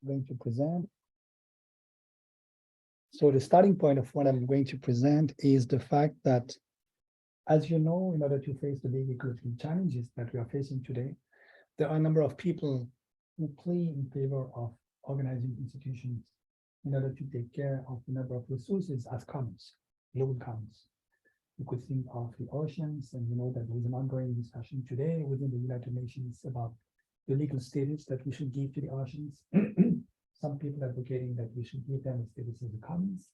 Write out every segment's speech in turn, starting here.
going to present. So the starting point of what I'm going to present is the fact that, as you know, in order to face the big ecological challenges that we are facing today, there are a number of people who plea in favor of organizing institutions in order to take care of the number of resources as commons, global commons. You could think of the oceans, and you know that there is an ongoing discussion today within the United Nations about the legal status that we should give to the oceans. Some people advocating that we should give them a status as a commons,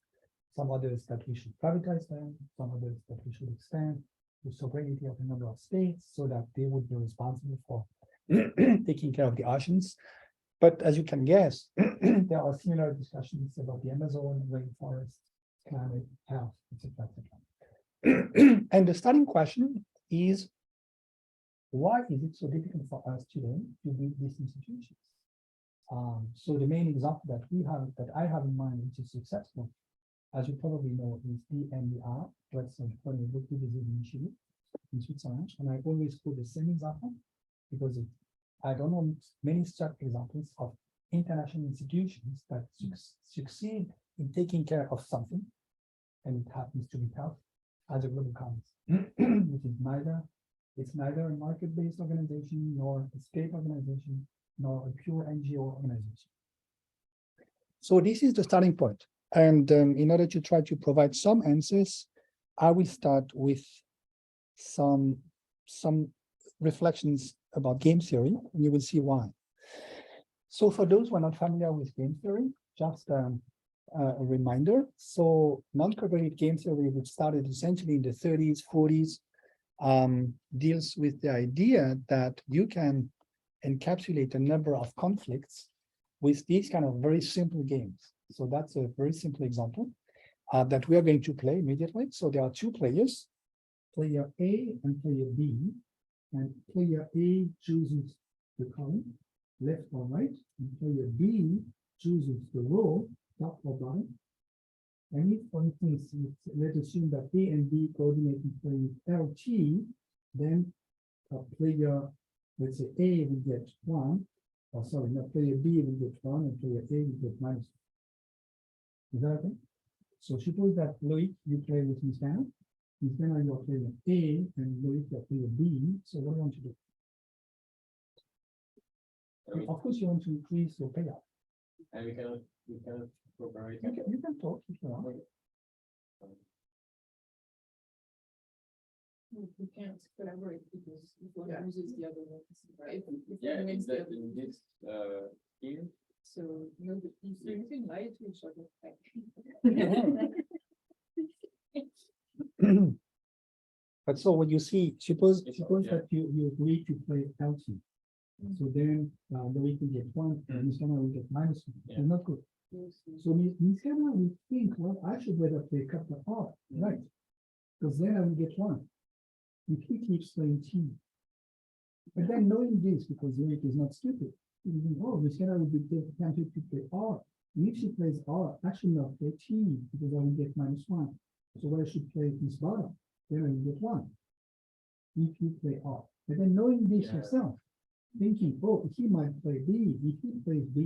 some others that we should privatize them, some others that we should extend the sovereignty of a number of states so that they would be responsible for taking care of the oceans. But as you can guess, there are similar discussions about the Amazon, rainforest, climate, health, etc., etc. And the starting question is, why is it so difficult for us today to build these institutions? So the main example that I have in mind, which is successful, as you probably know, is DNDR, that's the Liquid Disease Initiative in Switzerland. And I always put the same example because I don't know many such examples of international institutions that succeed in taking care of something, and it happens to be health as a global commons, which is neither a market-based organization, nor a state organization, nor a pure NGO organization. So this is the starting point. And in order to try to provide some answers, I will start with some reflections about game theory, and you will see why. So for those who are not familiar with game theory, just a reminder. So non-cooperative game theory, which started essentially in the 30s, 40s, deals with the idea that you can encapsulate a number of conflicts with these kind of very simple games. So that's a very simple example that we are going to play immediately. So there are two players, player A and player B, and player A chooses the column, left or right, and player B chooses the row, top or bottom. And if, for instance, let's assume that A and B coordinate in playing LT, then player, let's say A will get 1, or sorry, not player B will get 1, and player A will get -1. Is that okay? So suppose that Loïc, you play with Miss Hannah. Miss Hannah, you are player A, and Loïc, you are player B. So what do you want to do? Of course, you want to increase your payout. And we cannot cooperate. You can talk if you want. We can't collaborate because if one uses the other one, right? Yeah, is that in this here? So no, but you can lie to each other. But so what you see, suppose that you agree to play LT. So then the way to get 1 and Miss Hannah will get -1. Yeah. Not good. So Miss Hannah will think, well, I should rather play capital R, right? Because then I will get 1. If he keeps playing T. But then knowing this, because Loïc is not stupid, he will think, oh, Miss Hannah will be tempted to play R. And if she plays R, I should not play T because I will get -1. So what I should play is bottom, then I will get 1. If you play R. But then knowing this yourself, thinking, oh, he might play B. If he plays B,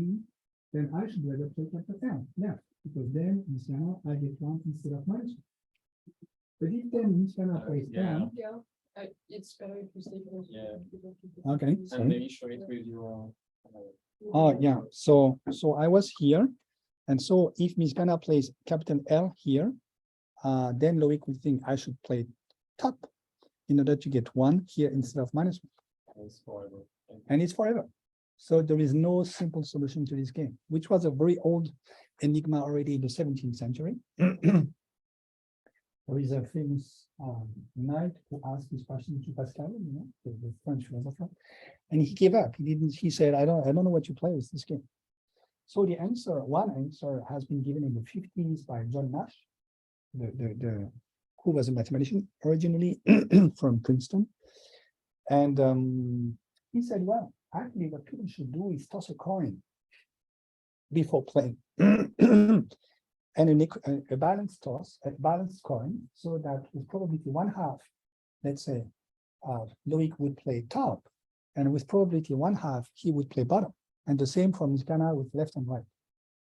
then I should rather play capital L. Yeah, because then Miss Hannah, I get 1 instead of -1. But if then Miss Hannah plays down. Yeah, it's better if you say those. Yeah. Okay. And maybe show it with your. Oh yeah. So I was here, and so if Miss Hannah plays capital L here, then Loïc will think I should play top in order to get 1 here instead of -1. And it's forever. And it's forever. So there is no simple solution to this game, which was a very old enigma already in the 17th century. There is a famous knight who asked this question to Pascal, you know, the French philosopher, and he gave up. He said, I don't know what you play with this game. So the answer, one answer has been given in the 50s by John Nash, who was a mathematician originally from Princeton. And he said, well, actually what people should do is toss a coin before playing. And a balanced toss, a balanced coin, so that with probability 1/2, let's say, Loïc would play top, and with probability 1/2, he would play bottom. And the same for Miskana with left and right.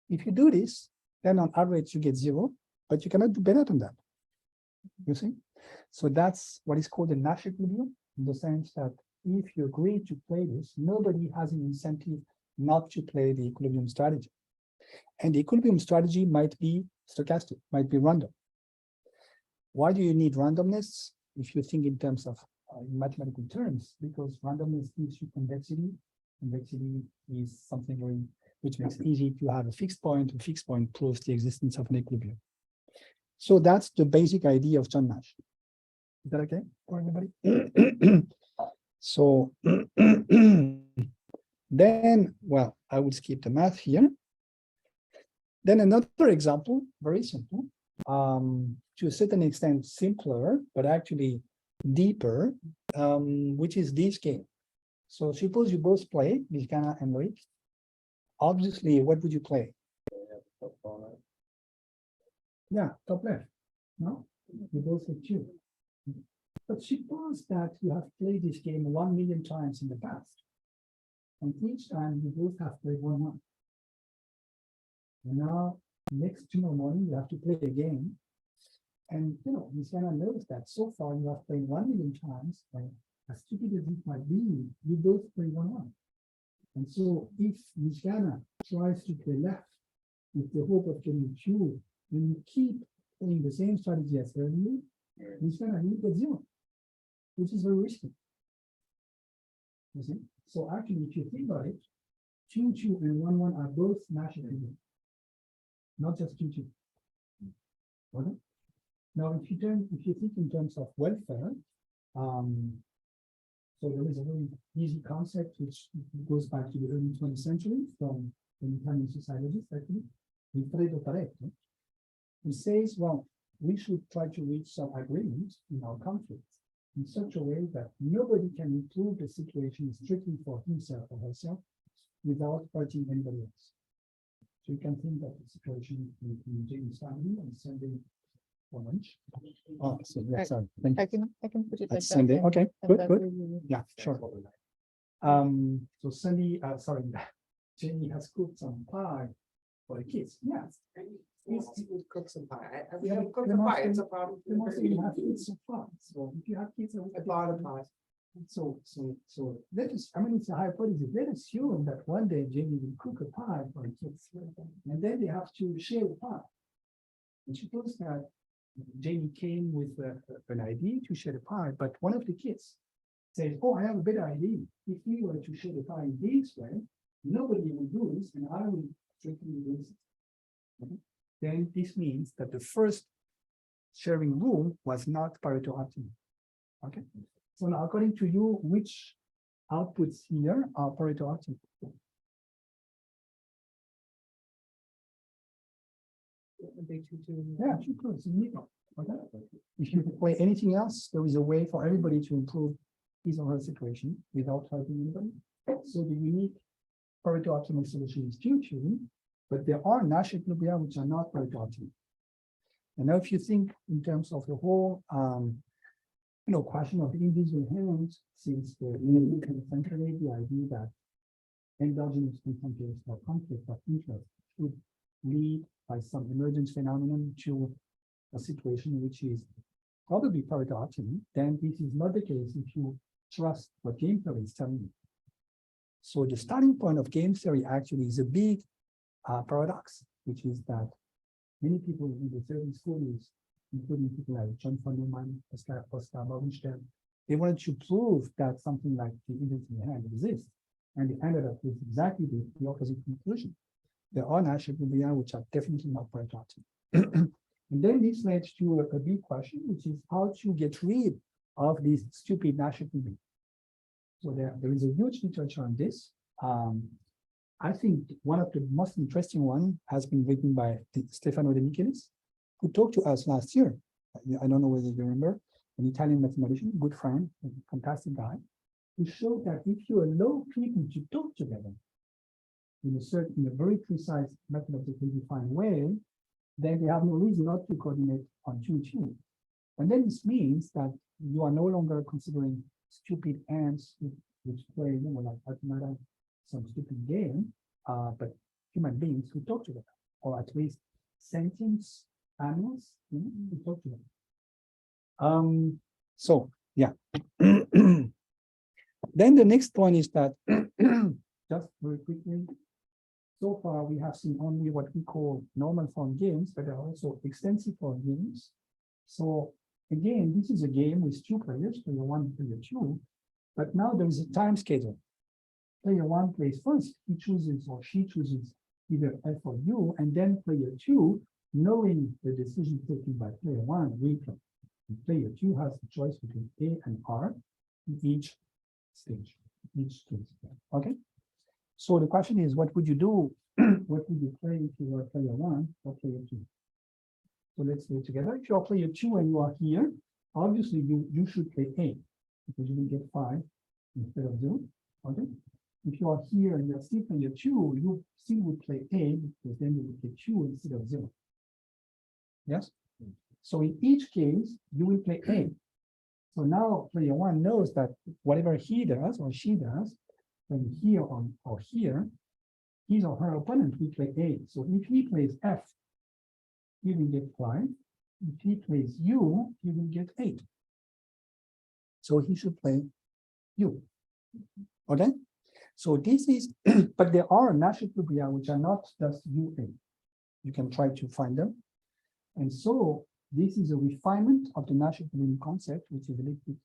If you do this, then on average you get 0, but you cannot do better than that. You see? So that's what is called a Nash equilibrium, in the sense that if you agree to play this, nobody has an incentive not to play the equilibrium strategy. And the equilibrium strategy might be stochastic, might be random. Why do you need randomness? If you think in terms of mathematical terms, because randomness gives you convexity. Convexity is something which makes it easy to have a fixed point. A fixed point proves the existence of an equilibrium. So that's the basic idea of John Nash. Is that okay for everybody? So then, well, I would skip the math here. Then another example, very simple, to a certain extent simpler, but actually deeper, which is this game. So suppose you both play Vizcana and Loic. Obviously, what would you play? Yeah, top left. No, you both have 2. But suppose that you have played this game 1 million times in the past, and each time you both have played 1-1. And now, next tomorrow morning, you have to play again. And you know, Vizcana knows that so far you have played 1 million times, and as stupid as it might be, you both play 1-1. And so if Vizcana tries to play left with the hope of getting 2, when you keep playing the same strategy as earlier, Vizcana will get 0, which is very risky. You see? So actually, if you think about it, 2-2 and 1-1 are both Nash equilibrium, not just 2-2. Okay? Now, if you think in terms of welfare, so there is a very easy concept which goes back to the early 20th century from an Italian sociologist, actually, Wilfredo Pareto. He says, well, we should try to reach some agreement in our conflicts in such a way that nobody can improve the situation strictly for himself or herself without hurting anybody else. So you can think of the situation in James' family on Sunday for lunch. Oh, so yeah, sorry. Thank you. I can put it like That's that. Sunday. Okay, good, good. Will... Yeah, sure. So Sunday, sorry, Jenny has cooked some pie for the kids. Yes. We would cook some pie. We haven't cooked the pie. It's a problem. You have kids so far. So if you have kids, I bought a pie. So let us, I mean, it's a hypothesis. Let's assume that one day Jamie will cook a pie for the kids, and then they have to share the pie. And suppose that Jamie came with an idea to share the pie, but one of the kids says, "Oh, I have a better idea. If we were to share the pie in this way, nobody will do this, and I will strictly do this." Okay? Then this means that the first sharing rule was not Pareto optimal. Okay. So now, according to you, which outputs here are Pareto optimal? Yeah, too close. Okay. If you play anything else, there is a way for everybody to improve his or her situation without hurting anybody. So the unique Pareto optimal solution is 2-2, but there are Nash equilibria which are not Pareto optimal. And now, if you think in terms of the whole, question of the individual hands, since the 20th century, the idea that endogenous confrontation or conflict of interest should lead by some emergent phenomenon to a situation which is probably Pareto optimal, then this is not the case if you trust what game theory is telling you. So the starting point of game theory actually is a big paradox, which is that many people in the 30 schools, including people like John von Neumann, Oscar Morgenstern, they wanted to prove that something like the infinite hand exists, and they ended up with exactly the opposite conclusion. There are Nash equilibria which are definitely not Pareto optimal. And then this leads to a big question, which is how to get rid of these stupid Nash equilibria. So there is a huge literature on this. I think one of the most interesting one has been written by Stefano De Michelis, who talked to us last year. I don't know whether you remember, an Italian mathematician, good friend, a fantastic guy, who showed that if you allow people to talk together in a very precise mathematically defined way, then they have no reason not to coordinate on 2-2. And then this means that you are no longer considering stupid ants which play, like automata some stupid game, but human beings who talk to them, or at least sentient animals who talk to them. So yeah. Then the next point is that just very quickly, so far we have seen only what we call normal form games, but there are also extensive form games. So again, this is a game with two players, player one, player two, but now there is a time schedule. Player one plays first, he chooses or she chooses either F or U, and then player two, knowing the decision taken by player one, will play. And player two has the choice between A and R in each stage, each case. Okay. So the question is, what would you do? What would you play if you were player one or player two? So let's do it together. If you are player two and you are here, obviously you should play A because you will get 5 instead of 0. Okay. If you are here and you're still player two, you still would play A because then you would play 2 instead of 0. Yes. So in each case, you will play A. So now player one knows that whatever he does or she does, when here or here, his or her opponent will play A. So if he plays F, he will get 5. If he plays U, he will get 8. So he should play U. Okay? So this is, but there are Nash equilibria which are not just UA. You can try to find them. And so this is a refinement of the Nash equilibrium concept, which is a little bit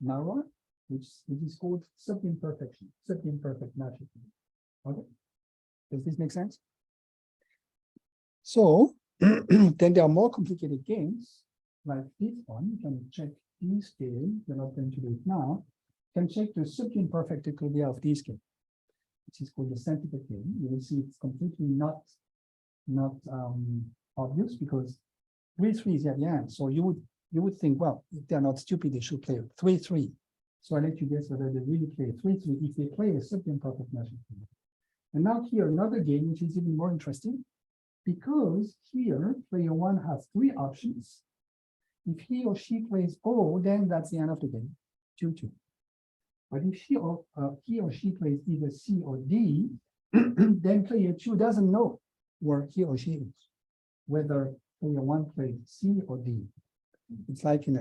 narrower, which is called sub-imperfection, sub-imperfect Nash equilibrium. Okay? Does this make sense? So then there are more complicated games like this one. You can check this game. We're not going to do it now. You can check the sub-imperfect equilibria of this game, which is called the centipede game. You will see it's completely not obvious because 3-3 is at the end. So you would think, well, if they're not stupid, they should play 3-3. So I let you guess whether they really play 3-3 if they play a sub-imperfect Nash equilibrium. And now here another game which is even more interesting, because here player one has 3 options. If he or she plays O, then that's the end of the game, 2-2. But if he or she plays either C or D, then player two doesn't know where he or she is, whether player one plays C or D. It's like in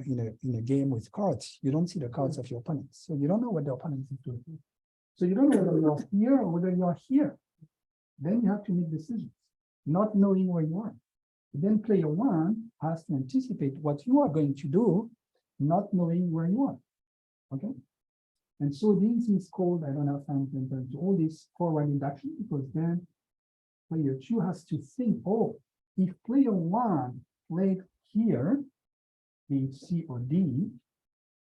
a game with cards. You don't see the cards of your opponents, so you don't know what the opponent is doing. So you don't know whether you're here or whether you're here. Then you have to make decisions, not knowing where you are. Then player one has to anticipate what you are going to do, not knowing where you are. Okay. And so this is called, I don't have time to enter into all this forward induction, because then player two has to think, oh, if player one played here, in C or D,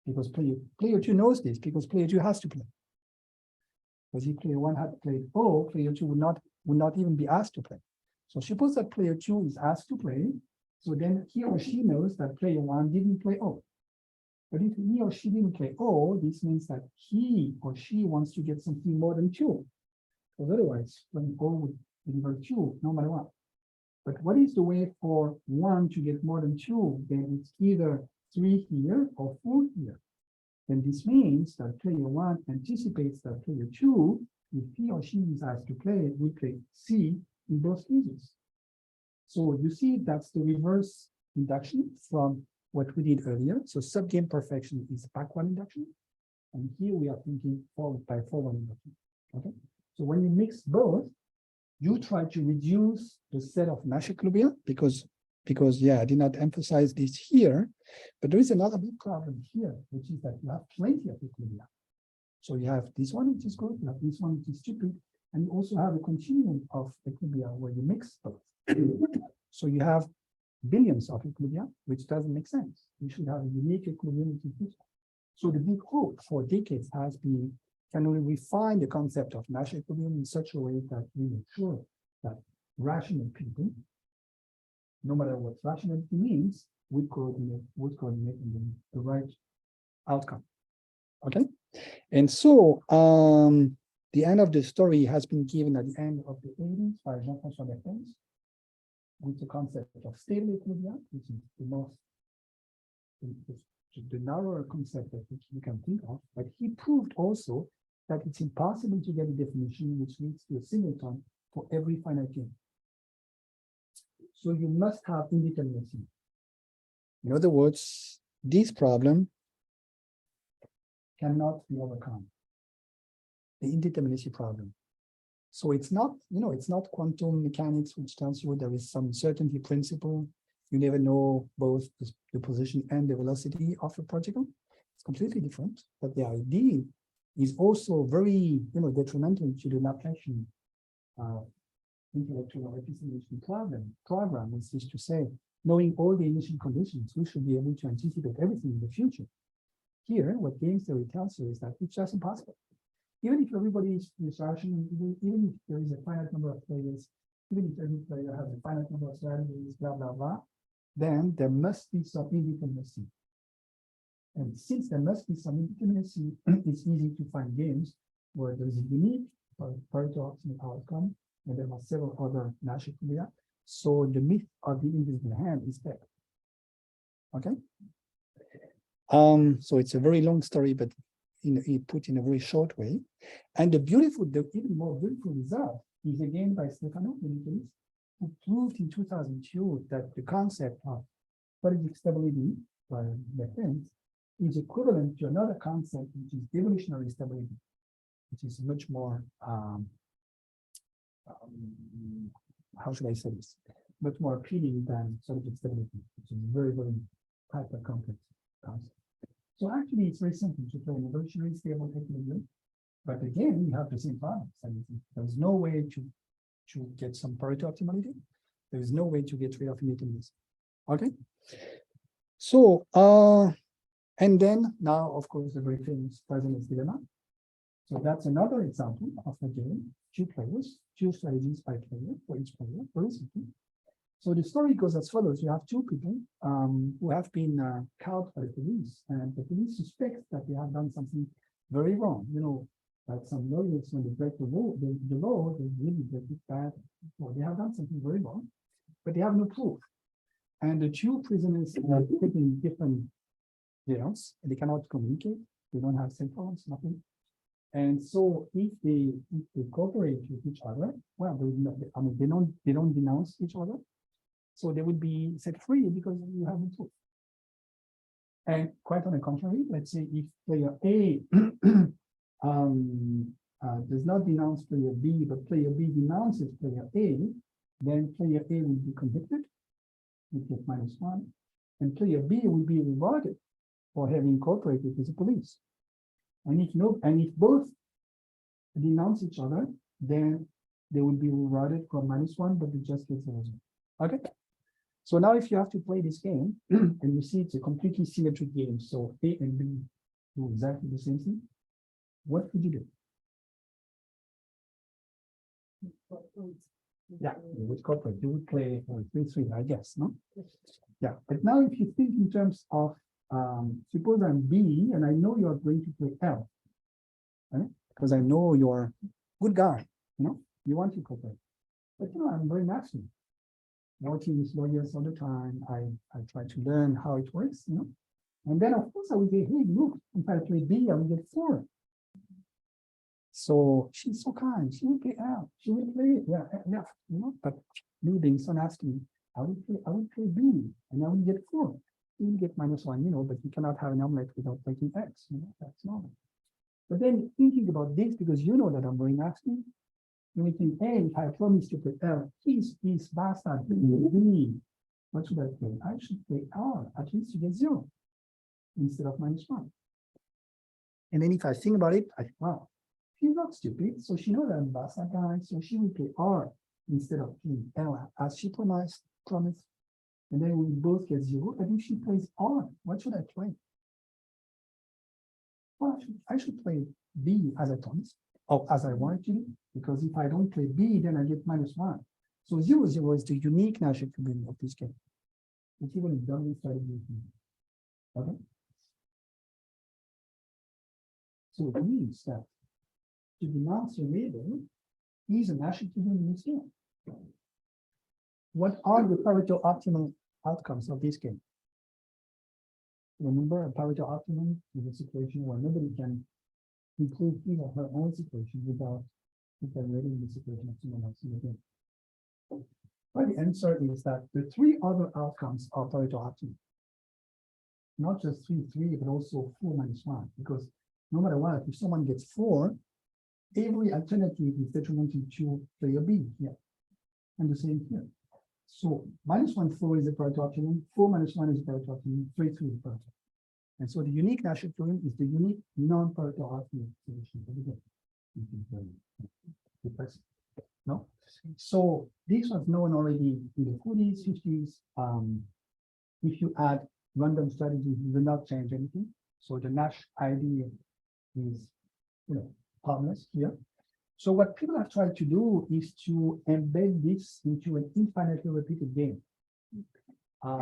because player two knows this, because player two has to play. Because if player one had played O, player two would not even be asked to play. So suppose that player two is asked to play, so then he or she knows that player one didn't play O. But if he or she didn't play O, this means that he or she wants to get something more than 2. Because otherwise, when O would deliver 2, no matter what. But what is the way for 1 to get more than 2? Then it's either 3 here or 4 here. Then this means that player 1 anticipates that player 2, if he or she is asked to play, will play C in both cases. So you see, that's the reverse induction from what we did earlier. So subgame perfection is backward induction. And here we are thinking forward by forward induction. Okay. So when you mix both, you try to reduce the set of Nash equilibria because yeah, I did not emphasize this here, but there is another big problem here, which is that you have plenty of equilibria. So you have this one, which is good, you have this one, which is stupid, and you also have a continuum of equilibria where you mix both. So you have billions of equilibria, which doesn't make sense. You should have a unique equilibrium. So the big hope for decades has been, can we refine the concept of Nash equilibrium in such a way that we make sure that rational people, no matter what rationality means, would coordinate in the right outcome. Okay, and so the end of the story has been given at the end of the 80s by Jean-François Bertens with the concept of stable equilibria, which is the most the narrower concept that you can think of. But he proved also that it's impossible to get a definition which leads to a singleton for every finite game. So you must have indeterminacy. In other words, this problem cannot be overcome. The indeterminacy problem. So it's not, it's not quantum mechanics, which tells you there is some certainty principle. You never know both the position and the velocity of a particle. It's completely different. But the idea is also very, detrimental to the Laplacian intellectual representation program, which is to say, knowing all the initial conditions, we should be able to anticipate everything in the future. Here, what game theory tells you is that it's just impossible. Even if everybody is rational, even if there is a finite number of players, even if every player has a finite number of strategies, blah, blah, blah, then there must be some indeterminacy. And since there must be some indeterminacy, it's easy to find games where there is a unique Pareto optimal outcome, and there are several other Nash criteria. So the myth of the invisible hand is there. Okay. So it's a very long story, but put in a very short way. And the even more beautiful result is again by Stefano, who proved in 2002 that the concept of quadratic stability by Lefebvre is equivalent to another concept, which is evolutionary stability, which is much more, how should I say this? Much more appealing than quadratic stability, which is very, very hyper complex concept. So actually, it's very simple to play an evolutionary stable equilibrium, but again, you have the same problems. There's no way to get some Pareto optimality. There is no way to get rid of indeterminacy. Okay. So, and then now, of course, the very famous President's dilemma. So that's another example of a game, 2 players, 2 strategies by player for each player, very simple. So the story goes as follows. You have 2 people who have been caught by the police, and the police suspect that they have done something very wrong. Like some lawyers, when they break the law, they really break it bad. Well, they have done something very wrong, but they have no proof. And the 2 prisoners are taking different jails, and they cannot communicate. They don't have cell phones, nothing. And so if they cooperate with each other, well, they don't denounce each other. So they would be set free because you have the proof. And quite on the contrary, let's say if player A does not denounce player B, but player B denounces player A, then player A will be convicted with -1, and player B will be rewarded for having cooperated with the police. And if both denounce each other, then they will be rewarded for -1, but they just get 0. Okay. So now if you have to play this game, and you see it's a completely symmetric game, so A and B do exactly the same thing, what would you do? Yeah, you would cooperate. You would play 3-3, I guess, no? Yeah, but now if you think in terms of, suppose I'm B, and I know you're going to play L, right? Because I know you're a good guy, you want to cooperate. But I'm very nasty. Working with lawyers all the time, I try to learn how it works, And then of course I would say, hey, look, if I play B, I will get 4. So she's so kind. She will play L. She will play, yeah, But me being so nasty, I will play B, and I will get 4. You will get -1, but you cannot have an omelet without taking X. That's normal. But then thinking about this, because you know that I'm very nasty, you will think, hey, if I promise to play L, please bastard, B. What should I play? I should play R. At least you get 0 instead of -1. And then if I think about it, I think, wow, she's not stupid. So she knows that I'm a bastard guy. So she will play R instead of playing L, as she promised. And then we both get 0. And if she plays R, what should I play? Well, I should play B as I promised, or as I wanted to do, because if I don't play B, then I get -1. So 0-0 is the unique Nash equilibrium of this game. It's even done strategy. Okay. So it means that to denounce a label is a Nash equilibrium in this game. What are the Pareto optimal outcomes of this game? Remember, a Pareto optimum is a situation where nobody can improve his or her own situation without evaluating the situation of someone else again. Well, the answer is that the three other outcomes are Pareto optimal. Not just 3, but also 4-1, because no matter what, if someone gets 4, every alternative is detrimental to player B here. And the same here. So -1, 4 is the Pareto optimum, 4-1 is the Pareto optimum, 3, 2 is the Pareto. And so the unique Nash equilibrium is the unique non-Pareto optimum solution. No? So this was known already in the 40s, 50s. If you add random strategies, you will not change anything. So the Nash idea is, harmless here. So what people have tried to do is to embed this into an infinitely repeated game.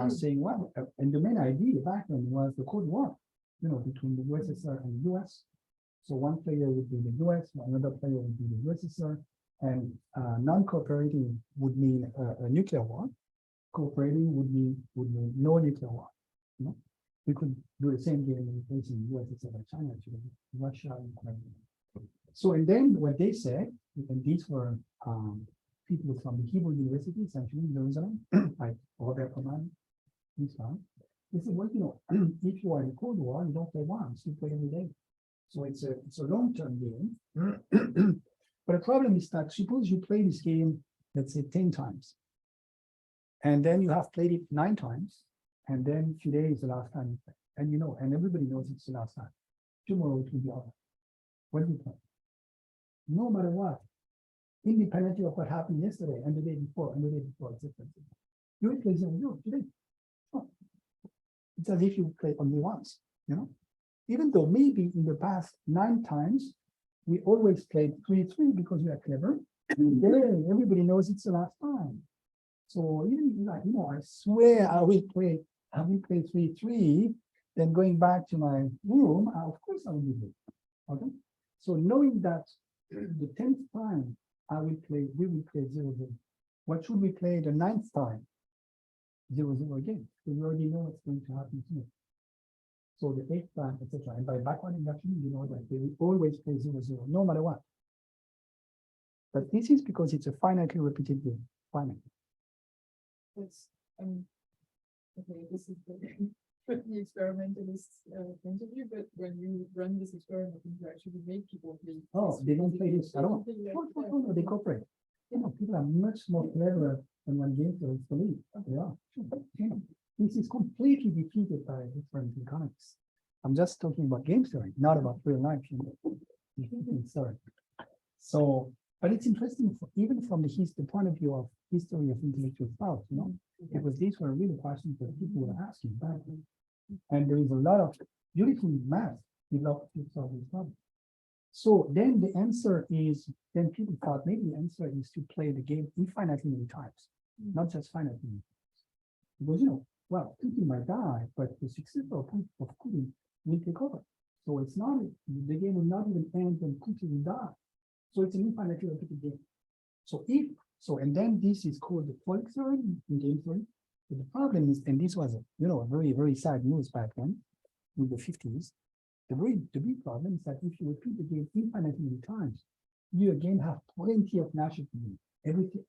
Saying, well, and the main idea back then was the Cold War, between the USSR and the US. So one player would be the US, another player would be the USSR, and non-cooperating would mean a nuclear war. Cooperating would mean no nuclear war. We could do the same game in the USSR and China, Russia, and so, and then what they said, and these were people from the Hebrew University, essentially in Jerusalem, like Robert Coman, this one. They said, well, if you are in a Cold War, you don't play once, you play every day. So it's a long-term game. But the problem is that suppose you play this game, let's say 10 times, and then you have played it 9 times, and then today is the last time you play, and everybody knows it's the last time. Tomorrow it will be over. What do you play? No matter what, independently of what happened yesterday and the day before and the day before, it's different. You will play 0-0 today. Oh. It's as if you play only once, Even though maybe in the past 9 times, we always played 3-3 because we are clever. And then everybody knows it's the last time. So even like, I swear I will play 3-3, then going back to my room, of course I will do it. Okay. So knowing that the 10th time we will play 0-0. What should we play the 9th time? 0-0 again. Because we already know what's going to happen to me. So the 8th time, etc. And by backward induction, you know that we will always play 0-0, no matter what. But this is because it's a finitely repeated game. Finite. Yes. Okay, this is the experimentalist point of view, but when you run this experiment, you actually make people play. Oh, they don't play this at all. No, they cooperate. People are much more clever than one game theory believe. They are. This is completely defeated by different economics. I'm just talking about game theory, not about real life. Sorry. So, but it's interesting, even from the point of view of history of intellectual thought, because these were really questions that people were asking back then. And there is a lot of beautiful math developed to solve this problem. So then the answer is, then people thought maybe the answer is to play the game infinitely many times, not just finitely many times. Because, well, Putin might die, but the successor of Putin will take over. So it's not, the game will not even end when Putin will die. So it's an infinitely repeated game. So and then this is called the fault theorem in game theory. But the problem is, and this was a very, very sad news back then in the 50s. The big problem is that if you repeat the game infinitely many times, you again have plenty of Nash equilibrium. Everything,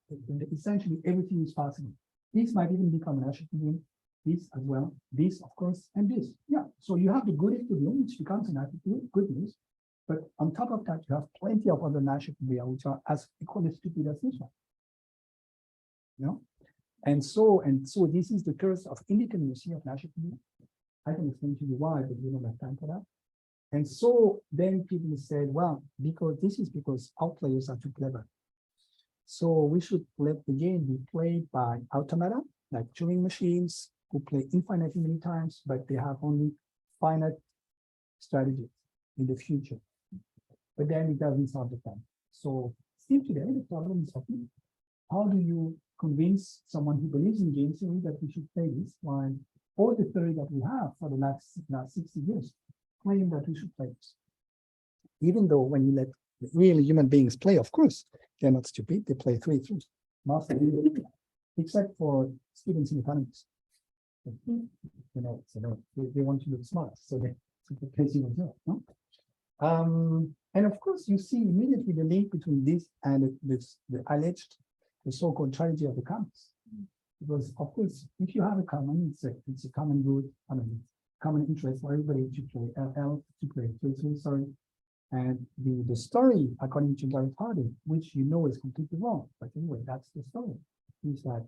essentially everything is possible. This might even become a Nash equilibrium. This as well, this of course, and this. Yeah. So you have the good equilibrium, which becomes a Nash equilibrium, good news. But on top of that, you have plenty of other Nash equilibria which are as equally stupid as this one. And so this is the curse of indeterminacy of Nash equilibrium. I can explain to you why, but we don't have time for that. And so then people said, well, because outliers are too clever. So we should let the game be played by automata, like Turing machines, who play infinitely many times, but they have only finite strategies in the future. But then it doesn't solve the problem. So still today, the problem is often, how do you convince someone who believes in game theory that we should play this, while all the theory that we have for the last 60 years claim that we should play this? Even though when you let really human beings play, of course, they're not stupid, they play 3-3, except for students in economics. They want to look smart, so they play 0-0, no? And of course, you see immediately the link between this and this, the alleged, the so-called tragedy of the commons. Because of course, if you have a common, it's a common good, I mean, common interest for everybody to play LL, to play 3, sorry. And the story, according to Gareth Harding, which you know is completely wrong, but anyway, that's the story, is that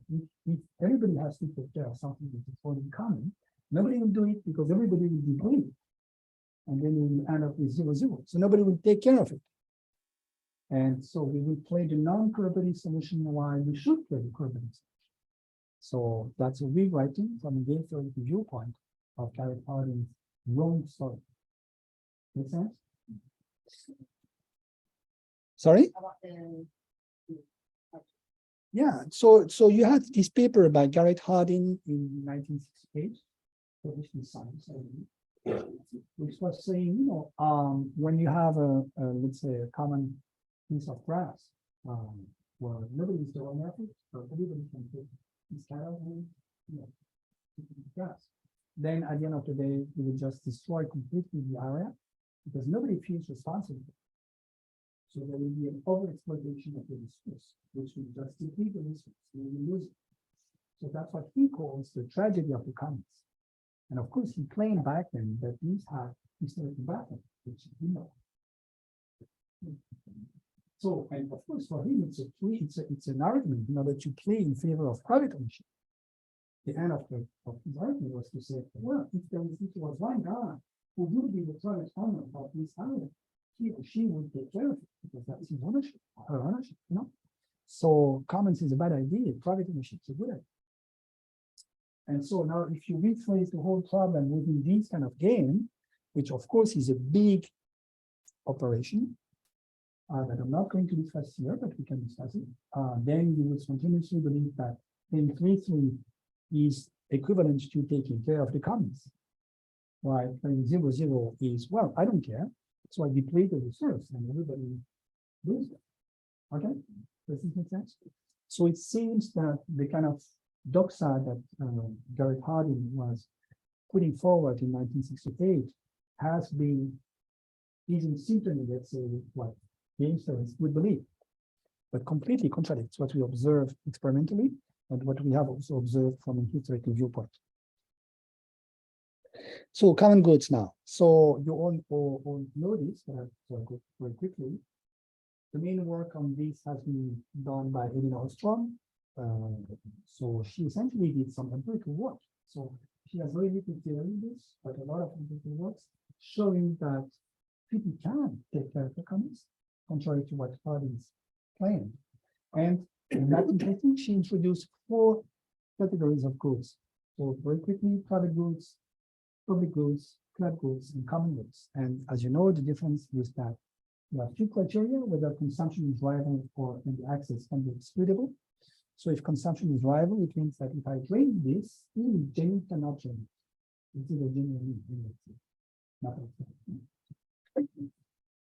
if everybody has to take care of something that is all in common, nobody will do it because everybody will be bullied. And then we will end up with 0-0. So nobody will take care of it. And so we will play the non-cooperative solution while we should play the cooperative solution. So that's a rewriting from a game theory viewpoint of Gareth Harding's wrong story. Make sense? Sorry? Yeah, so you had this paper by Gareth Harding in 1968, published in Science, which was saying, you know, when you have let's say a common piece of grass, where nobody is doing nothing, so everybody can take this cattle and, you know, grass. Then at the end of the day, you will just destroy completely the area because nobody feels responsible. So there will be an overexploitation of the resource, which will just deplete the resource, and we lose it. So that's what he calls the tragedy of the commons. And of course, he claimed back then that these have historical background, which you know. So, and of course, for him, it's an argument in order to play in favor of private ownership. The end of his argument was to say, well, if there was one guy who would be the private owner of this area, he or she would take care of it because that's his ownership, her ownership, you know. So commons is a bad idea, private ownership is a good idea. And so now if you rephrase the whole problem within this kind of game, which of course is a big operation, that I'm not going to discuss here, but we can discuss it, then you will spontaneously believe that thing 3 is equivalent to taking care of the commons. Right, playing 0-0 is, well, I don't care. So I deplete the resource and everybody loses it. Okay, does this make sense? So it seems that the kind of doxa that Gareth Harding was putting forward in 1968 has been in synchrony, let's say, with what game theorists would believe, but completely contradicts what we observe experimentally and what we have also observed from a historical viewpoint. So common goods now. So you all know this, but I'll go very quickly. The main work on this has been done by Elinor Ostrom. So she essentially did some empirical work. So she has very little theory in this, but a lot of empirical works showing that people can take care of the commons, contrary to what Harding's claimed. And in 1950, she introduced 4 categories of goods. So very quickly, private goods, public goods, club goods, and common goods. And as you know, the difference is that you have 2 criteria, whether consumption is rival or the access can be excludable. So if consumption is rival, it means that if I drain this, Jenny cannot drain it. It's either genuinely,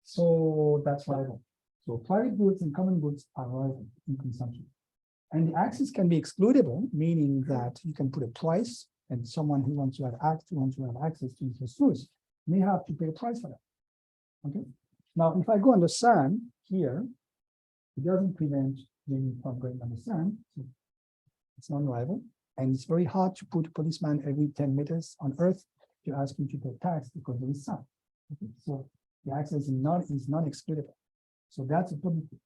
so that's rival. So private goods and common goods are rival in consumption. And the access can be excludable, meaning that you can put a price, and someone who wants to have access to this resource may have to pay a price for that. Okay. Now, if I go on the sand here, it doesn't prevent Jenny from going on the sand. So it's non-rival, and it's very hard to put a policeman every 10 meters on Earth to ask him to pay tax because there is sand. Okay. So the access is not excludable. So that's a public good.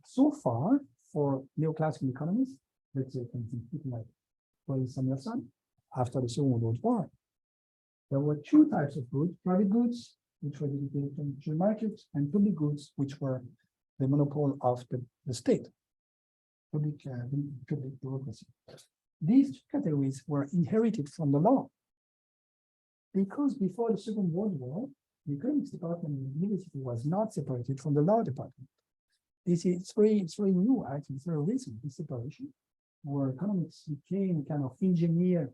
So far for neoclassical economists, let's say people like Paul Samuelson, after the Second World War, there were 2 types of goods: private goods, which were dedicated to the market, and public goods, which were the monopoly of the state, public bureaucracy. These 2 categories were inherited from the law, because before the Second World War, the economics department in the university was not separated from the law department. It's very new, actually. It's very recent, this separation, where economics became kind of engineer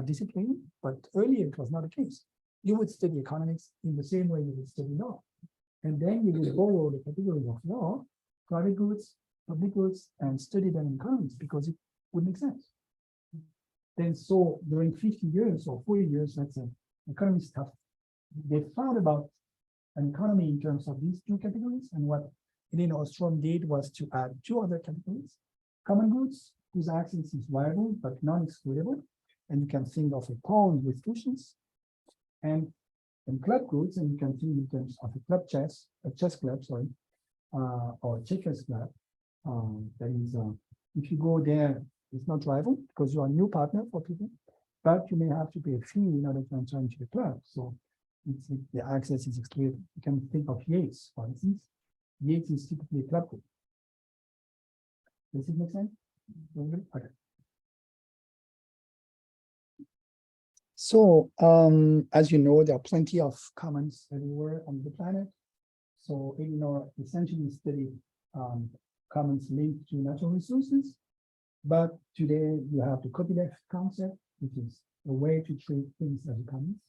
discipline, but earlier it was not the case. You would study economics in the same way you would study law. And then you would borrow the categories of law, private goods, public goods, and study them in economics because it would make sense. Then so during 50 years or 40 years, let's say, economists have they thought about an economy in terms of these two categories, and what Elinor Ostrom did was to add two other categories: common goods, whose access is viable but non-excludable, and you can think of a pawn with cushions, and club goods, and you can think in terms of a chess club, sorry, or checkers club. That is, if you go there, it's not rival because you're a new partner for people, but you may have to pay a fee in order to enter into the club. So the access is excluded. You can think of Yates, for instance. Yates is typically a club group. Does it make sense? Okay. So, as you know, there are plenty of commons everywhere on the planet. So Elinor essentially studied commons linked to natural resources. But today you have the copyleft concept, which is a way to treat things as a commons.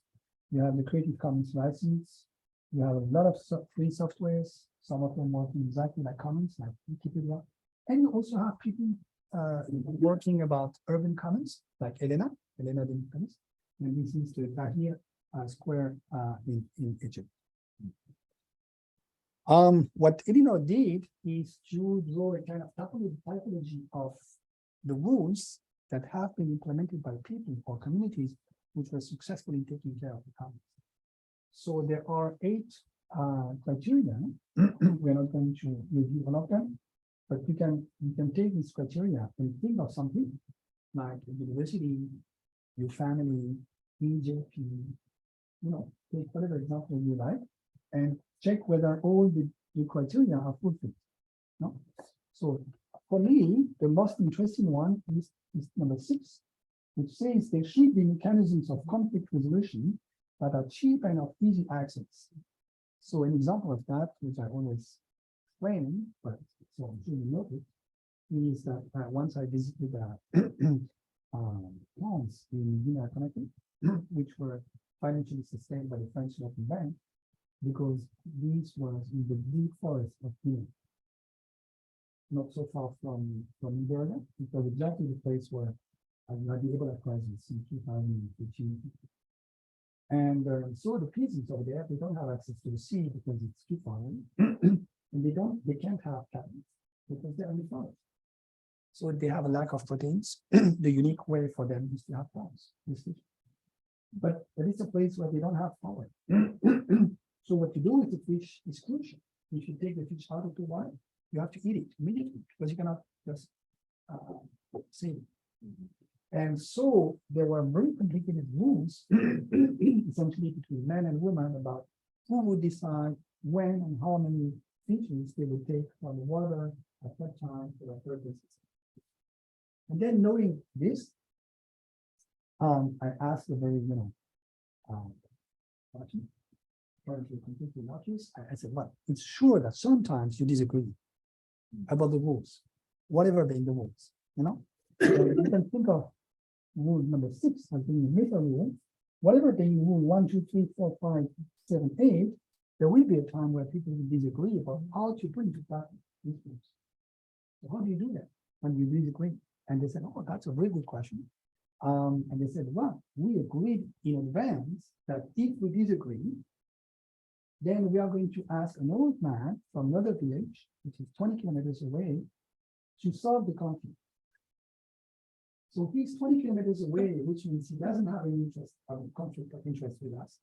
You have the Creative Commons license. You have a lot of free softwares, some of them working exactly like commons, like Wikipedia. And you also have people working about urban commons, like Elena didn't finish. And this is the Tahrir Square in Egypt. What Elinor did is to draw a kind of typology of the rules that have been implemented by people or communities which were successfully taking care of the commons. So there are 8 criteria. We're not going to review all of them, but you can take these criteria and think of something like a university, your family, EJP, take whatever example you like, and check whether all the criteria are fulfilled. No? So for me, the most interesting one is number 6, which says there should be mechanisms of conflict resolution that are cheap and of easy access. So an example of that, which I always explain, but so I'm sure you know it, is that once I visited plants in Guinea-Conakry, which were financially sustained by the French Development Bank, because this was in the deep forest of Guinea, not so far from Liberia. It was exactly the place where I had the Ebola crisis in 2015. And so the peasants over there, they don't have access to the sea because it's too far away. And they can't have cattle because they're in the forest. So they have a lack of proteins. The unique way for them is to have cows. But it's a place where they don't have power. So what you do with the fish is crucial. If you take the fish out of the water, you have to eat it immediately because you cannot just save it. And so there were very complicated rules, essentially between men and women, about who would decide when and how many fishes they would take from the water at that time for their purposes. And then knowing this, I asked a very, apparently completely innocuous. I said, well, it's sure that sometimes you disagree about the rules, whatever being the rules, So you can think of rule number 6 as being a meta rule. Whatever being rule 1, 2, 3, 4, 5, 7, 8, there will be a time where people will disagree about how to bring to practice these rules. So how do you do that when you disagree? And they said, oh, that's a very good question. And they said, well, we agreed in advance that if we disagree, then we are going to ask an old man from another village, which is 20 kilometers away, to solve the conflict. So he's 20 kilometers away, which means he doesn't have any conflict of interest with us.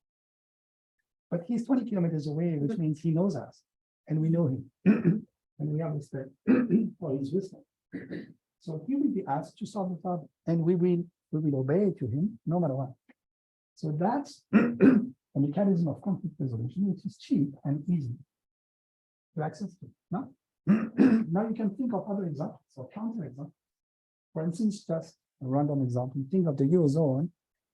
But he's 20 kilometers away, which means he knows us, and we know him, and we have respect for his wisdom. So he will be asked to solve the problem, and we will obey to him no matter what. So that's a mechanism of conflict resolution, which is cheap and easy to access to. Now, now you can think of other examples or counter examples. For instance, just a random example, think of the Eurozone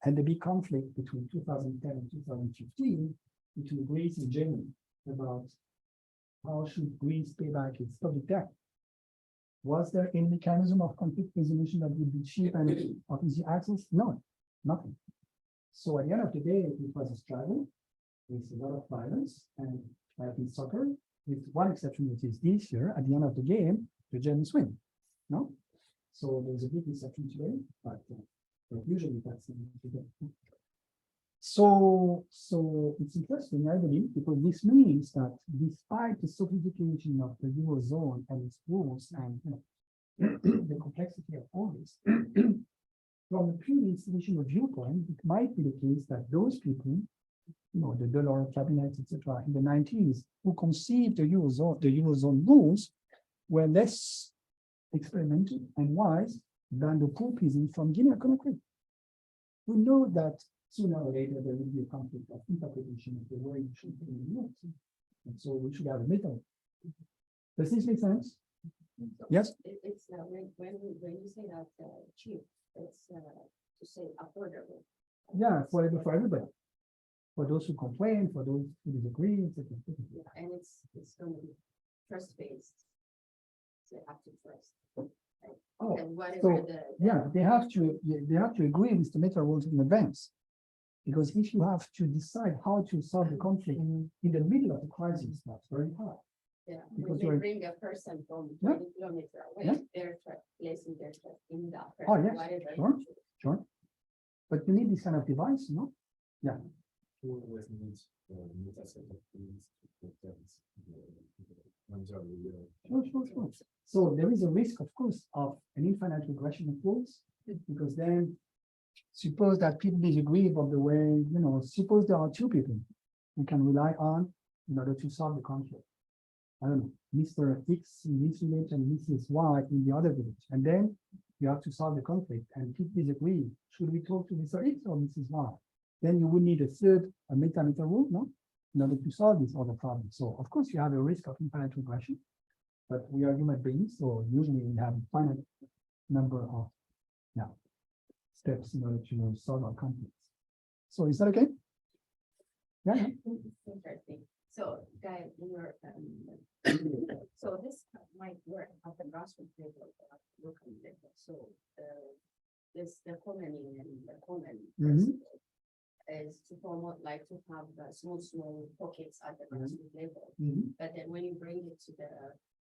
and the big conflict between 2010 and 2015 between Greece and Germany about how should Greece pay back its public debt. Was there any mechanism of conflict resolution that would be cheap and of easy access? No, nothing. So at the end of the day, it was a struggle with a lot of violence, and like in soccer, with one exception, which is this year, at the end of the game, the Germans win. No? So there's a big exception today, but usually that's the game. So it's interesting, I believe, because this means that despite the sophistication of the Eurozone and its rules and the complexity of all this, from a purely institutional viewpoint, it might be the case that those people, the dollar cabinet, etc., in the 90s, who conceived the Eurozone rules, were less experimental and wise than the poor peasants from Guinea-Conakry. We know that sooner or later there will be a conflict of interpretation of the way you should be in the rules. And so we should have a middle. Does this make sense? Yes? It's when you say that cheap, it's to say affordable. Yeah, for everybody. For those who complain, for those who disagree, etc. Yeah, and it's going to be trust-based. So you have to trust. Right? Oh, And whatever so the yeah, they have to agree with the meta rules in advance. Because if you have to decide how to solve the conflict in the middle of the crisis, that's very hard. yeah, because when they you're- bring a person from Yeah. 20 kilometers away, Yeah. they're placing their trust in that Oh, person, yes, whatever. sure. Sure. But you need this kind of device, no? Yeah. Who always needs meta set of rules to protect Sure. So there is a risk, of course, of an infinite regression of rules, because then suppose that people disagree about the way, suppose there are two people we can rely on in order to solve the conflict. I don't know, Mr. X in this village and Mrs. Y in the other village. And then you have to solve the conflict and people disagree. Should we talk to Mr. X or Mrs. Y? Then you would need a third, a meta rule, no? In order to solve this other problem. So of course you have a risk of infinite regression, but we are human beings, so usually we have a finite number of steps in order to solve our conflicts. So is that okay? Yeah. It's interesting. So, Guy, in your so this might work at the grassroots level, at the local level. So, this the common and the common principle is to promote, like, to have small pockets at the grassroots level. But then when you bring it to the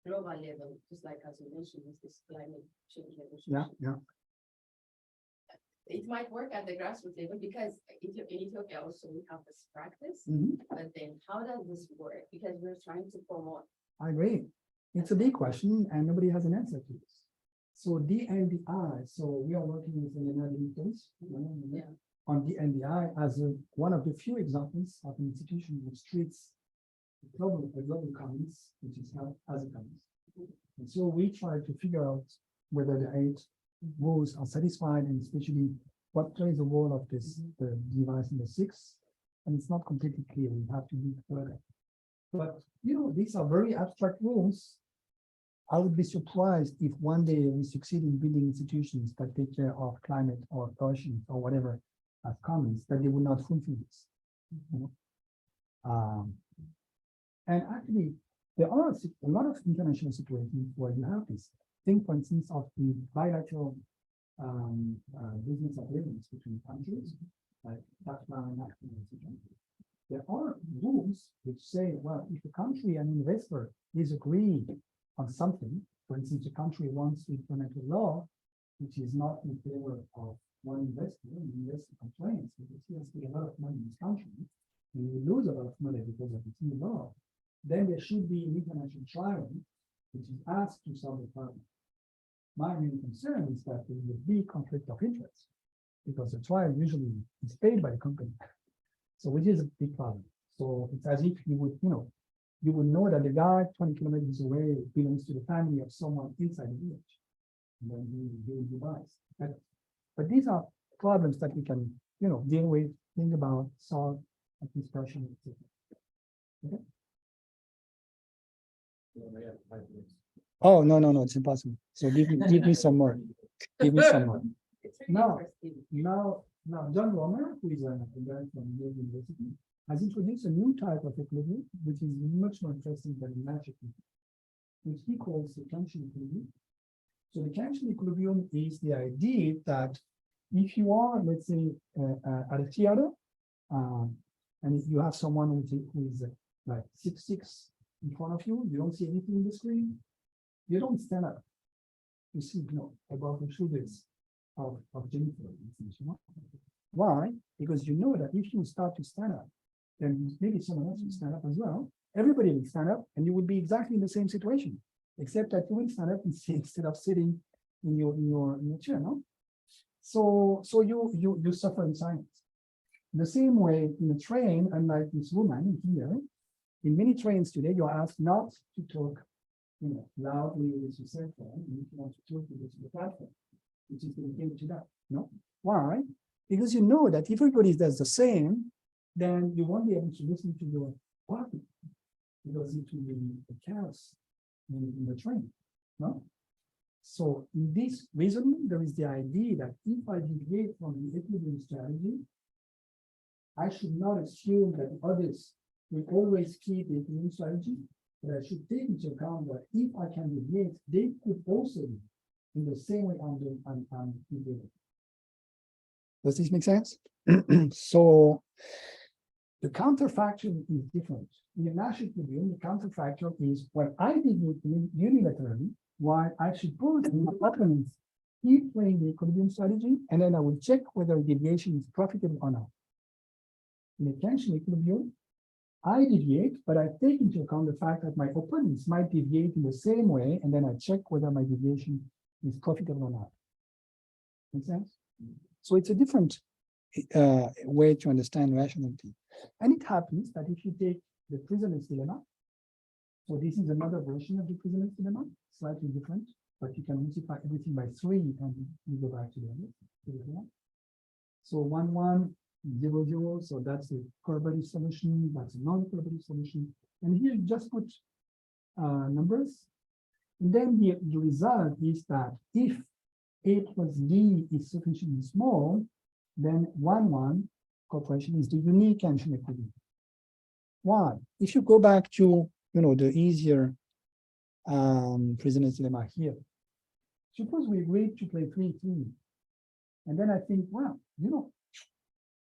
global level, just like as you mentioned, is this climate change negotiation. Yeah. It might work at the grassroots level because in Ethiopia also we have this practice. But then how does this work? Because we're trying to promote. I agree. It's a big question and nobody has an answer to this. So DNDI, so we are working with the United States on DNDI as one of the few examples of an institution which treats global commons, which is held as a commons. And so we try to figure out whether the 8 rules are satisfied, and especially what plays the role of this the device in the 6. And it's not completely clear. We have to do further. But these are very abstract rules. I would be surprised if one day we succeed in building institutions that take care of climate or oceans or whatever as commons, that they will not fulfill this. And actually, there are a lot of international situations where you have this. Think, for instance, of the bilateral business agreements between countries, like TAFTA and NAFTA, etc. There are rules which say, well, if a country and investor disagree on something, for instance, a country wants to implement a law which is not in favor of one investor, and the investor complains because he has to pay a lot of money in this country, and we lose a lot of money because of this new law, then there should be an international trial which is asked to solve the problem. My main concern is that there is a big conflict of interest because the trial usually is paid by the company. So which is a big problem. So it's as if you would, you would know that the guy 20 kilometers away belongs to the family of someone inside the village. And then he buys. But these are problems that we can, deal with, think about, solve, at least partially. Okay. Oh, no, it's impossible. So give me some more. Give me some more. It's really Now, interesting. now, John Romer, who is a guy from Yale University, has introduced a new type of equilibrium, which is much more interesting than the magic, which he calls the Kantian equilibrium. So the Kantian equilibrium is the idea that if you are, let's say, at a theater, and if you have someone who is like 6'6" in front of you, you don't see anything in the screen, you don't stand up. You see, above the shoulders of Jennifer, Why? Because you know that if you start to stand up, then maybe someone else will stand up as well. Everybody will stand up, and you will be exactly in the same situation, except that you will stand up instead of sitting in your chair, no? So you suffer in silence. The same way in a train, unlike this woman here, in many trains today, you are asked not to talk, loudly with your cell phone. If you want to talk with the platform, which is dedicated to that. No, why? Because you know that if everybody does the same, then you won't be able to listen to your partner, because it will be a chaos in the train. No. So in this reasoning, there is the idea that if I deviate from the equilibrium strategy, I should not assume that others will always keep the equilibrium strategy, but I should take into account that if I can deviate, they could also be in the same way I'm deviating. Does this make sense? So the counterfactor is different. In a Nash equilibrium, the counterfactor is when I deviate unilaterally, while I suppose my opponents keep playing the equilibrium strategy, and then I will check whether deviation is profitable or not. In a tension equilibrium, I deviate, but I take into account the fact that my opponents might deviate in the same way, and then I check whether my deviation is profitable or not. Make sense? So it's a different way to understand rationality. And it happens that if you take the prisoner's dilemma, so this is another version of the prisoner's dilemma, slightly different, but you can multiply everything by 3 and you go back to the other. So 1, 1, 0, 0, so that's the correlative solution, that's a non-correlative solution. And here you just put numbers. And then the result is that if A plus D is sufficiently small, then 1, 1 corporation is the unique tension equilibrium. Why? If you go back to the easier prisoner's dilemma here, suppose we agreed to play 3-3, and then I think, well,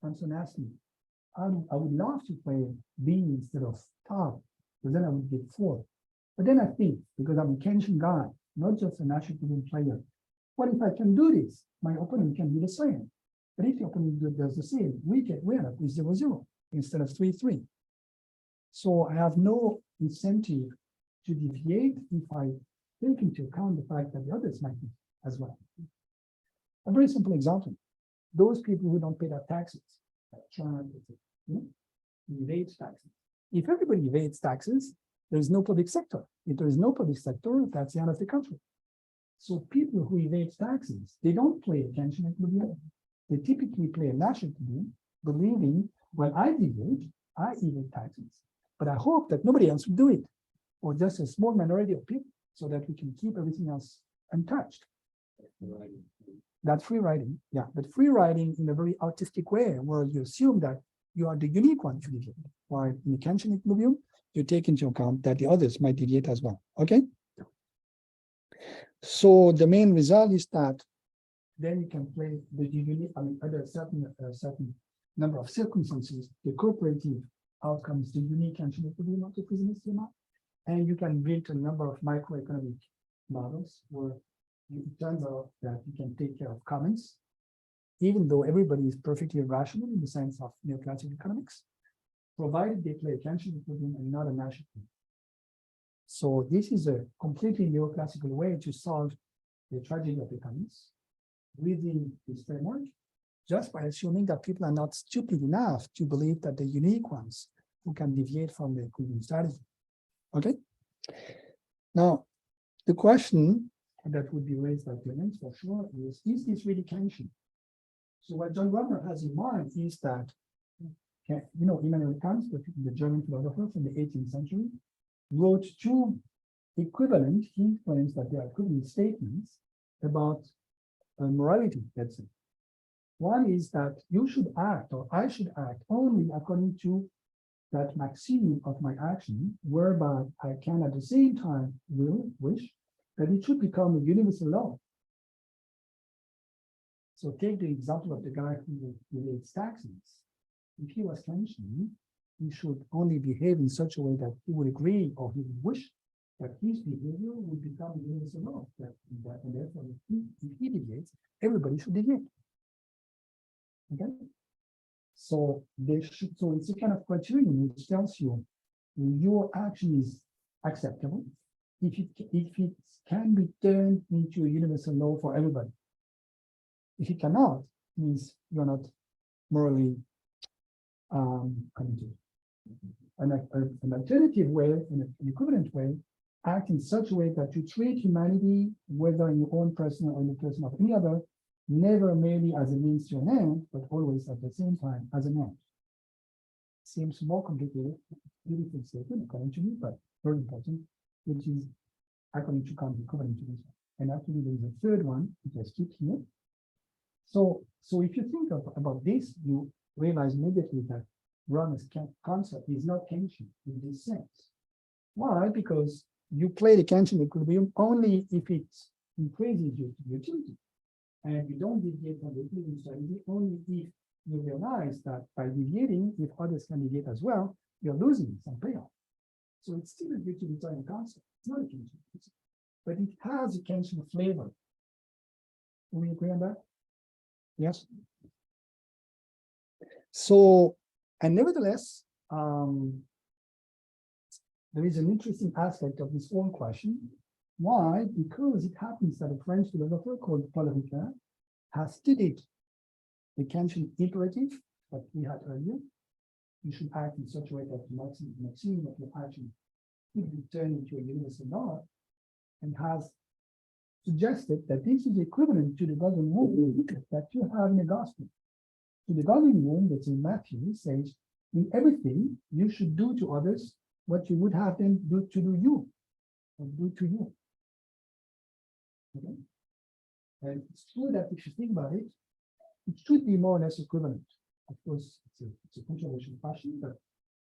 Kantian asked me, I would love to play B instead of top, but then I would get 4. But then I think, because I'm a Kantian guy, not just a Nash equilibrium player, what if I can do this? My opponent can do the same. But if the opponent does the same, we end up with 0-0 instead of 3-3. So I have no incentive to deviate if I take into account the fact that the others might be as well. A very simple example. Those people who don't pay their taxes, evade taxes. If everybody evades taxes, there is no public sector. If there is no public sector, that's the end of the country. So people who evade taxes, they don't play a tension equilibrium. They typically play a Nash equilibrium, believing, well, I evade taxes, but I hope that nobody else will do it, or just a small minority of people, so that we can keep everything else untouched. That's free riding, yeah, but free riding in a very artistic way, where you assume that you are the unique one to deviate, while in the tension equilibrium, you take into account that the others might deviate as well, okay? So the main result is that then you can play the unique, under a certain number of circumstances, the cooperative outcomes, the unique tension equilibrium of the prisoner's dilemma, and you can build a number of microeconomic models where it turns out that you can take care of commons, even though everybody is perfectly rational in the sense of neoclassical economics, provided they play a tension equilibrium and not a Nash equilibrium. So this is a completely neoclassical way to solve the tragedy of the commons within this framework, just by assuming that people are not stupid enough to believe that the unique ones who can deviate from the equilibrium strategy. Okay. Now, the question that would be raised by Clemens for sure is this really Kantian? So what John Wagner has in mind is that, Immanuel Kant, the German philosopher from the 18th century, wrote 2 equivalent, he claims that they are equivalent statements about morality, let's say. One is that you should act, or I should act, only according to that maxim of my action, whereby I can at the same time wish that it should become a universal law. So take the example of the guy who relates taxes. If he was Kantian, he should only behave in such a way that he would agree, or he would wish that his behavior would become a universal law. And therefore, if he deviates, everybody should deviate. Okay. So they should, so it's a kind of criterion which tells you your action is acceptable if it can be turned into a universal law for everybody. If it cannot, means you're not morally committed. An alternative way, an equivalent way, act in such a way that you treat humanity, whether in your own person or in the person of any other, never merely as a means to an end, but always at the same time as an end. Seems more complicated, beautiful statement according to me, but very important, which is according to Kant equivalent to this one. And actually there is a third one, which I skip here. So if you think about this, you realize immediately that Rame's concept is not Kantian in this sense. Why? Because you play the Kantian equilibrium only if it increases your utility. And you don't deviate from the equilibrium strategy only if you realize that by deviating, if others can deviate as well, you're losing some payoff. So it's still a utilitarian concept. It's not a Kantian concept, but it has a Kantian flavor. Do we agree on that? Yes. So, and nevertheless, there is an interesting aspect of this whole question. Why? Because it happens that a French philosopher called Paul Ricoeur has studied the Kantian imperative that we had earlier. You should act in such a way that maximum of your action could be turned into a universal law, and has suggested that this is equivalent to the golden rule that you have in the gospel. So the golden rule that's in Matthew says, in everything you should do to others what you would have them do to you, or do to you. Okay? And it's true that if you think about it, it should be more or less equivalent. Of course, it's a controversial question, but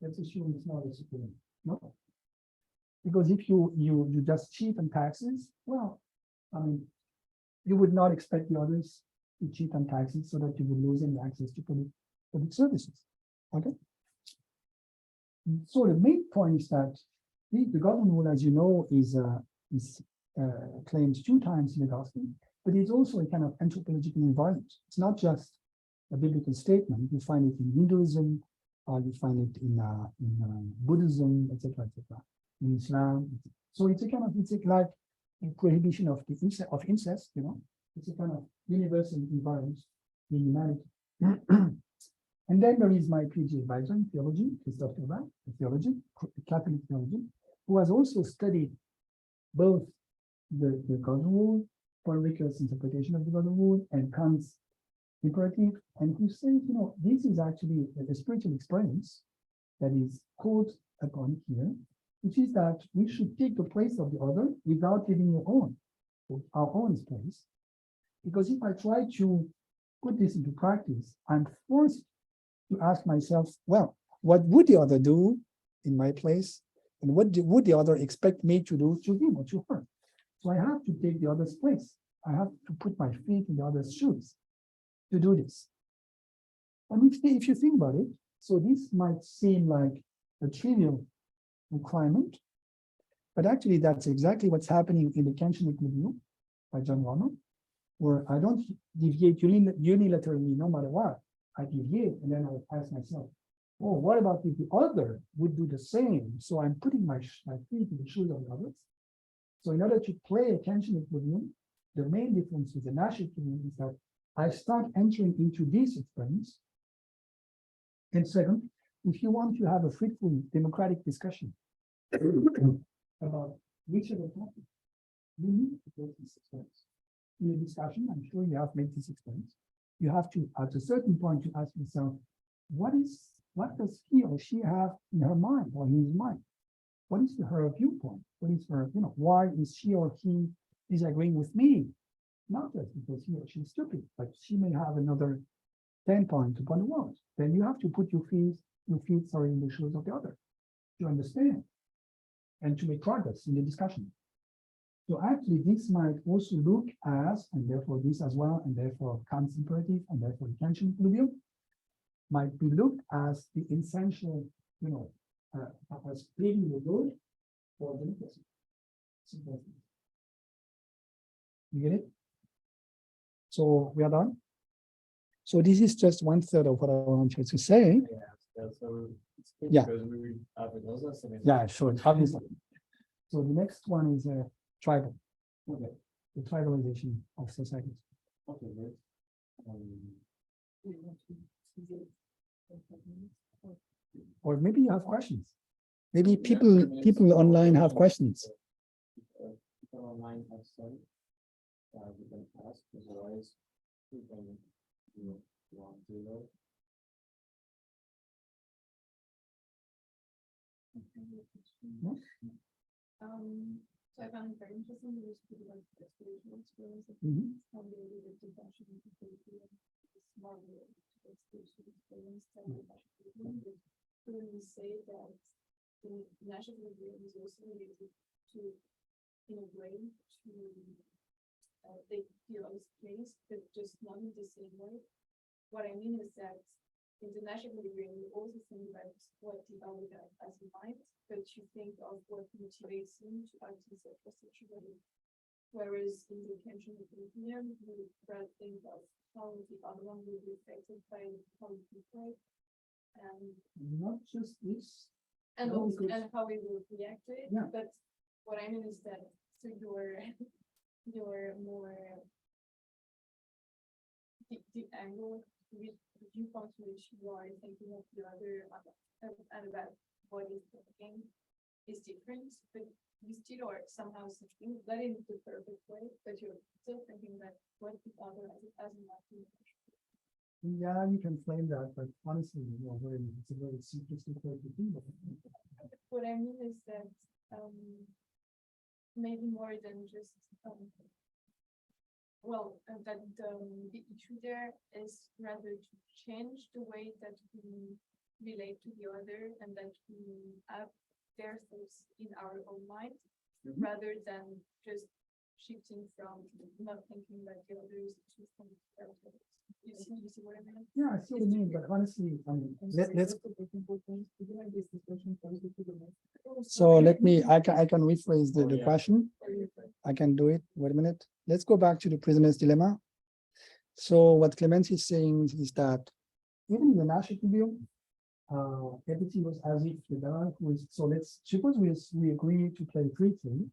let's assume it's more or less equivalent. No? Because if you just cheapen taxes, well, I mean, you would not expect the others to cheat on taxes so that you would lose any access to public services. Okay. So the main point is that the golden rule, as you know, is claimed 2 times in the gospel, but it's also a kind of anthropological environment. It's not just a biblical statement. You find it in Hinduism, or you find it in Buddhism, etc., in Islam. So it's a kind of, it's like a prohibition of the incest, you know. It's a kind of universal environment in humanity. And then there is my PhD advisor in theology, Christophe Urbain, theology, Catholic theology, who has also studied both the golden rule, Paul Ricoeur's interpretation of the golden rule, and Kant's imperative, and who says, you know, this is actually a spiritual experience that is called upon here, which is that we should take the place of the other without giving your own, our own place. Because if I try to put this into practice, I'm forced to ask myself, well, what would the other do in my place? And what would the other expect me to do to him or to her? So I have to take the other's place. I have to put my feet in the other's shoes to do this. And if you think about it, so this might seem like a trivial requirement, but actually that's exactly what's happening in the Kantian equilibrium by John Romer, where I don't deviate unilaterally no matter what. I deviate, and then I ask myself, oh, what about if the other would do the same? So I'm putting my feet in the shoes of the others. So in order to play a Kantian equilibrium, the main difference with the Nash equilibrium is that I start entering into this experience. And second, if you want to have a fruitful democratic discussion about which of the topics, you need to go to this experience. In a discussion, I'm sure you have made this experience. You have to, at a certain point, to ask yourself, what does he or she have in her mind or in his mind? What is her viewpoint? What is her, you know, why is she or he disagreeing with me? Not just because he or she is stupid, but she may have another 10 points upon the world. Then you have to put your feet in the shoes of the other to understand and to make progress in the discussion. So actually, this might also look as, and therefore this as well, and therefore Kant's imperative, and therefore the Kantian equilibrium, might be looked as the essential, you know, as paving the road for democracy. You get it? So we are done. So this is just 1/3 of what I wanted to say. Yeah, so it's good Yeah. because we have another semester. Yeah, sure. Obviously. So the next one is tribal, Okay, the tribalization of societies. okay, great. Or maybe you have questions. Maybe people online have questions. People online have some, we can ask, otherwise, we can, want to know. So I found it very interesting that you speak about the spiritual experience of Mhm. how they related to passion and small spiritual experience that when we say that the national dream is also related to, in a way, to they feel as place, but just not in the same way. What I mean is that in the national dream, you also think about what the other guy has in mind, but you think of what motivates him to act in such a way. Whereas in the Kantian opinion, you rather think of how the other one will be affected by how you play, and Not just this. and No, also, because- and how we will react to it. Yeah. But what I mean is that so you're more the angle with the viewpoint which you are thinking of the other and about what is thinking is different, but you still are somehow thinking that in the perfect way, but you're still thinking that what the other as an acting. Yeah, you can claim that, but honestly, it's a very simplistic way to think of it. What I mean is that maybe more than just that the issue there is rather to change the way that we relate to the other and that we have their thoughts in our own mind, rather than just shifting from not thinking that the other is to think that you see what I mean? Yeah, I see what you mean, but honestly, let's. So let me, I can rephrase the question. I can do it. Wait a minute. Let's go back to the prisoner's dilemma. So what Clemens is saying is that even in the national view, everything was as if the guy who is, so let's suppose we agree to play 3-3,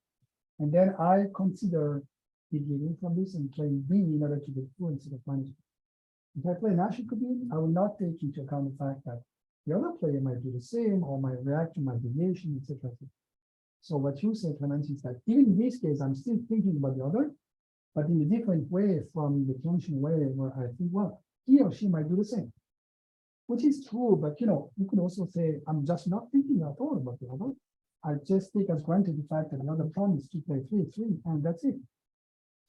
and then I consider deviating from this and playing B in order to get through instead of -2. If I play national view, I will not take into account the fact that the other player might do the same or might react to my deviation, etc. So what you say, Clemens, is that even in this case, I'm still thinking about the other, but in a different way from the Kantian way where I think, well, he or she might do the same. Which is true, but you could also say, I'm just not thinking at all about the other. I just take as granted the fact that the other promised to play 3-3, and that's it.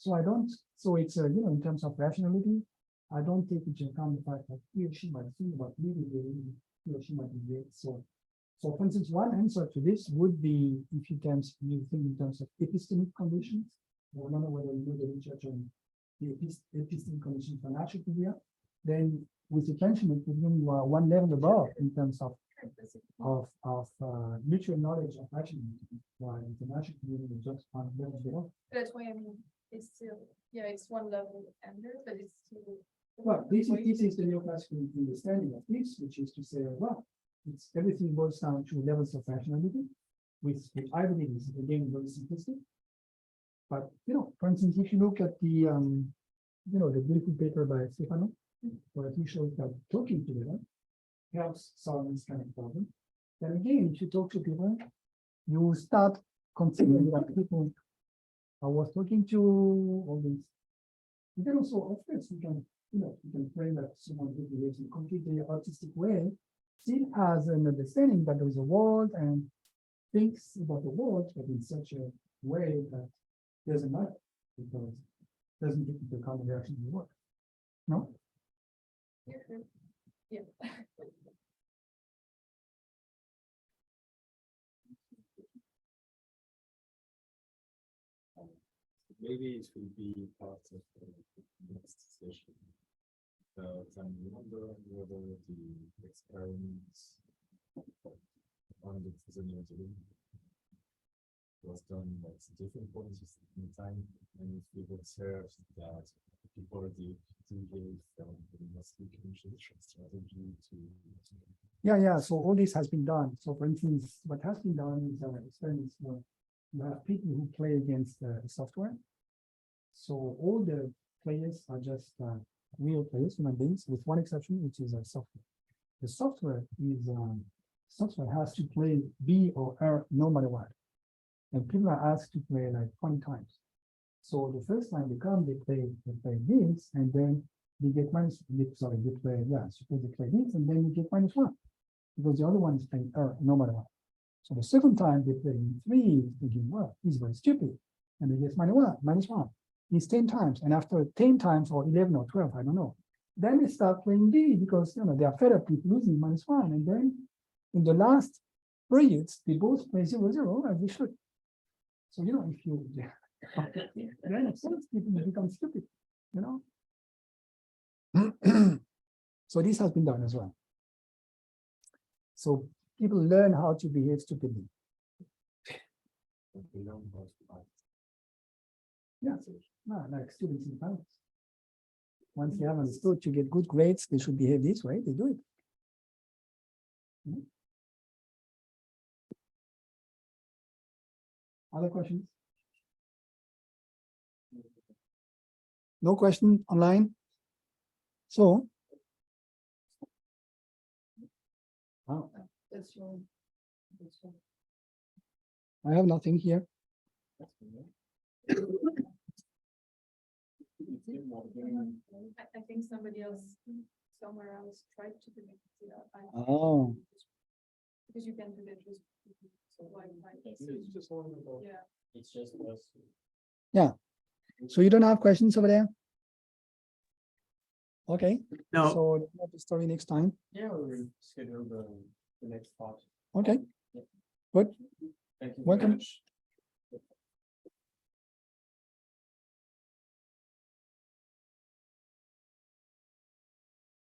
So I don't, so it's, in terms of rationality, I don't take into account the fact that he or she might think about leaving, he or she might be late. So for instance, one answer to this would be if you think in terms of epistemic conditions. I don't know whether you know the research on the epistemic conditions for natural behavior. Then with the Kantian, it would mean you are one level above in terms of mutual knowledge of action, while international community is just one level below. That's why I mean it's still it's one level under, but it's still. Well, this is the neoclassical understanding of this, which is to say, well, it's everything boils down to levels of rationality, which I believe is again very simplistic. But for instance, if you look at the the beautiful paper by Stefano, where he shows that talking together helps solve this kind of problem. Then again, if you talk to people, you start considering that people I was talking to all these. You can also, of course, you can frame that someone who behaves in a completely artistic way, still has an understanding that there is a world and thinks about the world, but in such a way that doesn't matter because it doesn't take into account the reaction of the world. No? Yeah. Maybe it will be part of the next session. I'm wondering whether the experiments on the prisoner's room was done at different points in time, and if we observed that people already engaged in mostly communication strategy to. Yeah. So all this has been done. So for instance, what has been done is experiments where you have people who play against the software. So all the players are just real players, human beings, with one exception, which is software. The software is software has to play B or R no matter what. And people are asked to play like 20 times. So the first time they come, they play this, and then they get minus. Sorry, they play suppose they play this, and then you get -1 because the other one is playing R no matter what. So the second time they play 3, thinking, well, he's very stupid, and they get -1. It's 10 times, and after 10 times or 11 or 12, I don't know. Then they start playing B because they are fed up with losing -1, and then in the last periods they both play 0-0 as they should. So if you then of course people become stupid, So this has been done as well. So people learn how to behave stupidly. Yeah, like students in finance. Once they have understood to get good grades, they should behave this way, they do it. Other questions? No question online? So, I have nothing here. I think somebody else somewhere else tried to connect to that. Oh. Because you can do that just It's just one of those. yeah. It's just us. Yeah. So you don't have questions over there? Okay. No. So we'll have the story next time. Yeah, we'll schedule the next part. Okay. Yeah. Good. Thank you. Welcome. Very much.